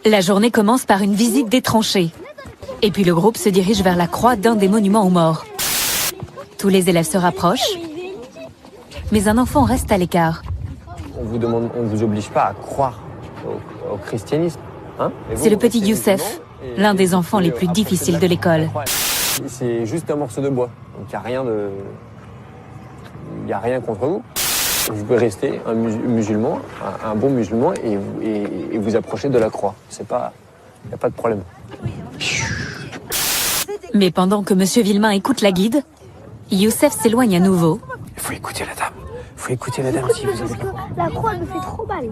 La journée commence par une visite des tranchées. Et puis le groupe se dirige vers la croix d'un des monuments aux morts. Tous les élèves se rapprochent, mais un enfant reste à l'écart. On vous oblige pas à croire au christianisme. Hein? C'est le petit Youssef, l'un des enfants les plus difficiles de l'école. C'est juste un morceau de bois, donc il n'y a rien contre vous. Vous pouvez rester un musulman, un bon musulman, et vous approcher de la croix. Il n'y a pas de problème. Mais pendant que Monsieur Villemain écoute la guide, Youssef s'éloigne à nouveau. Il faut écouter la dame. Il faut écouter la dame si vous avez la croix me fait trop mal.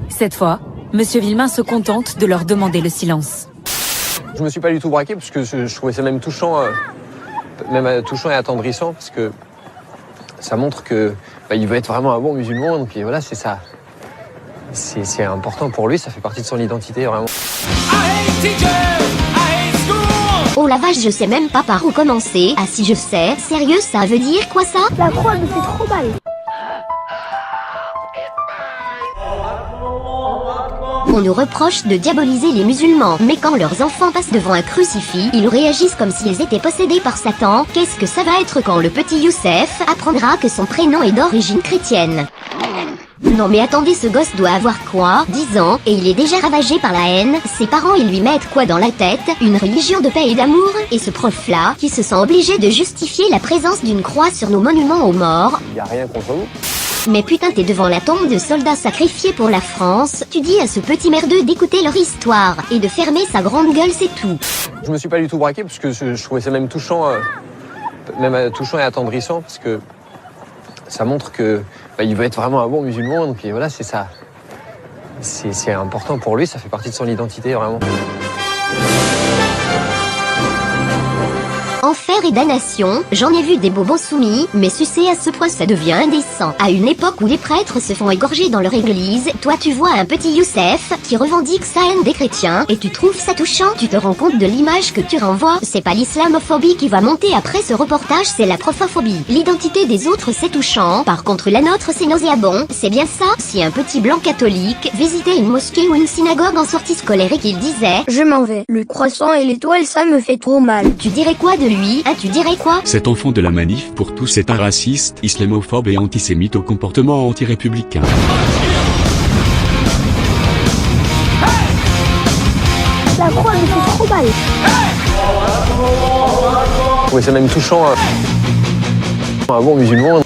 Cette fois, Monsieur Villemain se contente de leur demander le silence. Je me suis pas du tout braqué parce que je trouvais ça même touchant, touchant et attendrissant parce que ça montre que il veut être vraiment un bon musulman. Donc voilà, c'est ça. C'est important pour lui, ça fait partie de son identité vraiment. Oh la vache, je sais même pas par où commencer. Ah si je sais. Sérieux, ça veut dire quoi ça? La croix me fait trop mal. On nous reproche de diaboliser les musulmans, mais quand leurs enfants passent devant un crucifix, ils réagissent comme s'ils étaient possédés par Satan. Qu'est-ce que ça va être quand le petit Youssef apprendra que son prénom est d'origine chrétienne? Non mais attendez, ce gosse doit avoir quoi? 10 ans, et il est déjà ravagé par la haine. Ses parents, ils lui mettent quoi dans la tête? Une religion de paix et d'amour? Et ce prof-là, qui se sent obligé de justifier la présence d'une croix sur nos monuments aux morts? Il n'y a rien contre vous. Mais putain, t'es devant la tombe de soldats sacrifiés pour la France, tu dis à ce petit merdeux d'écouter leur histoire, et de fermer sa grande gueule, c'est tout. Je me suis pas du tout braqué parce que je trouvais ça même touchant, touchant et attendrissant parce que ça montre que il veut être vraiment un bon musulman. Donc voilà, c'est ça. C'est important pour lui, ça fait partie de son identité vraiment. Enfer et damnation, j'en ai vu des bobos soumis, mais sucer à ce point ça devient indécent. À une époque où les prêtres se font égorger dans leur église, toi tu vois un petit Youssef qui revendique sa haine des chrétiens, et tu trouves ça touchant. Tu te rends compte de l'image que tu renvoies? C'est pas l'islamophobie qui va monter après ce reportage, c'est la profophobie. L'identité des autres c'est touchant, par contre la nôtre c'est nauséabond, c'est bien ça? Si un petit blanc catholique visitait une mosquée ou une synagogue en sortie scolaire et qu'il disait « Je m'en vais, le croissant et l'étoile ça me fait trop mal », tu dirais quoi de lui? Ah, tu dirais quoi? Cet enfant de la manif pour tous est un raciste, islamophobe et antisémite au comportement anti-républicain. la croix me fait trop mal. Je trouvais ça même touchant, un bon musulman.